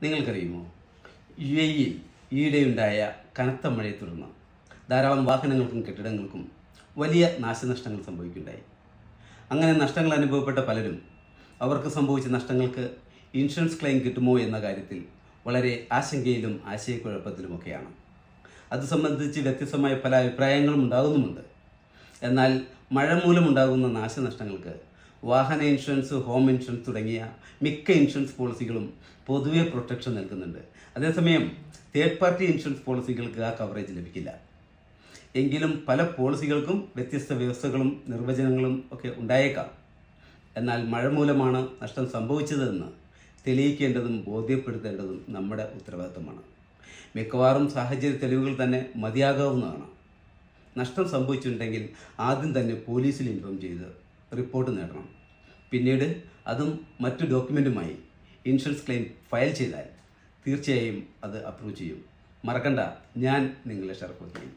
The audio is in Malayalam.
നിങ്ങൾക്കറിയുമോ, UAE-യിൽ ഈയിടെയുണ്ടായ കനത്ത മഴയെ തുടർന്ന് ധാരാളം വാഹനങ്ങൾക്കും കെട്ടിടങ്ങൾക്കും വലിയ നാശനഷ്ടങ്ങൾ സംഭവിക്കുകയുണ്ടായി. അങ്ങനെ നഷ്ടങ്ങൾ അനുഭവപ്പെട്ട പലരും അവർക്ക് സംഭവിച്ച നഷ്ടങ്ങൾക്ക് ഇൻഷുറൻസ് ക്ലെയിം കിട്ടുമോ എന്ന കാര്യത്തിൽ വളരെ ആശങ്കയിലും ആശയക്കുഴപ്പത്തിലുമൊക്കെയാണ്. അത് സംബന്ധിച്ച് വ്യത്യസ്തമായ പല അഭിപ്രായങ്ങളും ഉണ്ടാകുന്നുമുണ്ട്. എന്നാൽ മഴ മൂലമുണ്ടാകുന്ന നാശനഷ്ടങ്ങൾക്ക് വാഹന ഇൻഷുറൻസ്, ഹോം ഇൻഷുറൻസ് തുടങ്ങിയ മിക്ക ഇൻഷുറൻസ് പോളിസികളും പൊതുവെ പ്രൊട്ടക്ഷൻ നൽകുന്നുണ്ട്. അതേസമയം തേർഡ് പാർട്ടി ഇൻഷുറൻസ് പോളിസികൾക്ക് ആ കവറേജ് ലഭിക്കില്ല. എങ്കിലും പല പോളിസികൾക്കും വ്യത്യസ്ത വ്യവസ്ഥകളും നിർവചനങ്ങളും ഒക്കെ ഉണ്ടായേക്കാം. എന്നാൽ മഴ മൂലമാണ് നഷ്ടം സംഭവിച്ചതെന്ന് തെളിയിക്കേണ്ടതും ബോധ്യപ്പെടുത്തേണ്ടതും നമ്മുടെ ഉത്തരവാദിത്തമാണ്. മിക്കവാറും സാഹചര്യ തെളിവുകൾ തന്നെ മതിയാകാവുന്നതാണ്. നഷ്ടം സംഭവിച്ചിട്ടുണ്ടെങ്കിൽ ആദ്യം തന്നെ പോലീസിൽ ഇൻഫോം ചെയ്ത് റിപ്പോർട്ട് നേടണം. പിന്നീട് അതും മറ്റു ഡോക്യുമെൻറ്റുമായി ഇൻഷുറൻസ് ക്ലെയിം ഫയൽ ചെയ്താൽ തീർച്ചയായും അത് അപ്രൂവ് ചെയ്യും. മറക്കണ്ട, ഞാൻ നിങ്ങളുടെ ഷറഫുദ്ദീൻ.